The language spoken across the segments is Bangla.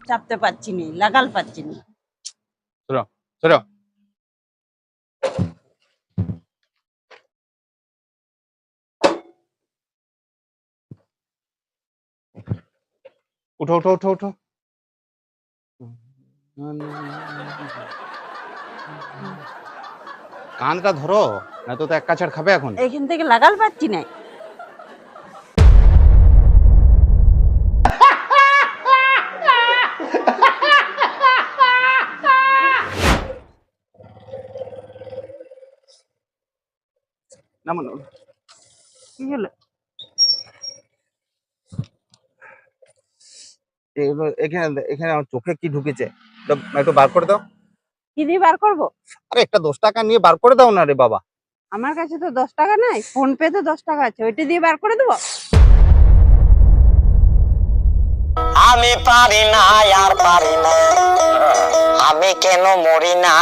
চাপতে পারছি না, লাগাল পাচ্ছি না। সরো সরো। উঠো উঠো উঠো উঠো। কানটা ধরো, না তো এক কাছাড় খাবে এখন। এখান থেকে লাগাল পাচ্ছি না। নামো নামো। কি হলো? এখানে এখানে আমার চোখে কি ঢুকেছে, একটু বার করে দাও। কি দিয়ে বার করবো? আরে একটা 10 টাকা নিয়ে বার করে দাও না রে বাবা। আমার কাছে তো 10 টাকা নাই, ফোন পে তো 10 টাকা আছে, ওইটা দিয়ে বার করে দেবো। আমি পারি না আর পারি না, আমি কেন মরি না।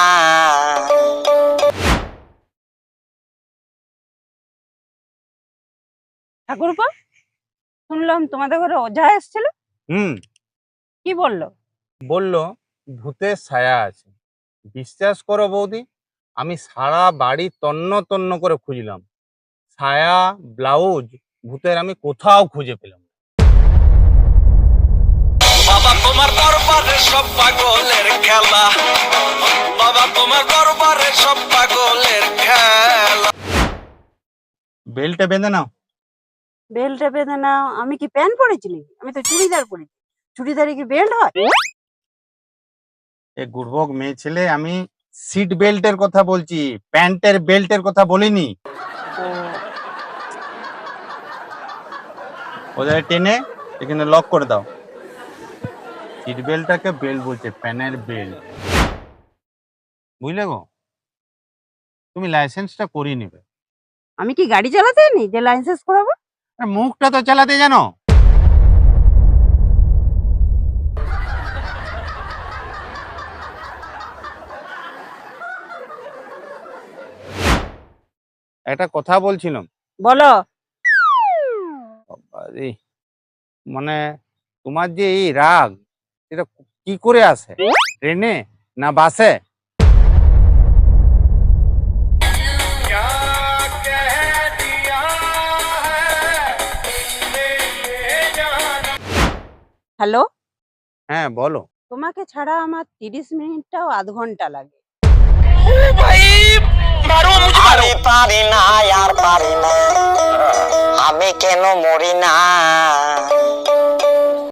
ঠাকুরপো, শুনলাম তোমাদের ঘরে ওঝা এসেছিল, কি বললো? বললো ভূতের ছায়া আছে। বিশ্বাস করো বৌদি, আমি সারা বাড়ি তন্ন তন্ন করে খুঁজলাম, ছায়া ব্লাউজ ভূতের আমি কোথাও খুঁজে পেলাম না। বাবা তোমার দরবারে সব পাগলের খেলা, বাবা তোমার দরবারে সব পাগলের খেলা। বেল্টে বেঁধে নাও। বেল্টে বেঁধে নাও? আমি কি প্যান্ট পরেছি নাকি? আমি তো চুড়িদার পরেছি। চুড়িদারে কি বেল্ট হয়? এ গুড়বক মেয়ে ছেলে, আমি সিট বেল্টের কথা বলছি, প্যান্টের বেল্টের কথা বলিনি। ওদের টেনে এখানে লক করে দাও। সিট বেল্টটাকে বেল্ট বলছে, প্যানের বেল্ট, বুঝলে গো? তুমি লাইসেন্সটা করিয়ে নেবে। আমি কি গাড়ি চালাতে জানি যে লাইসেন্স করাবো? আর মুখটা তো চালাতে জানো। একটা কথা বলছিলাম। বলো। বাবারে, মানে তোমার যে এই রাগ, এটা কি করে আসে? ট্রেনে না বাসে? হ্যালো, হ্যাঁ বলো। তোমাকে ছাড়া আমার 30 মিনিটটাও আধ ঘন্টা লাগে। আমি পারি না আর পারি না, আমি কেন মরি না।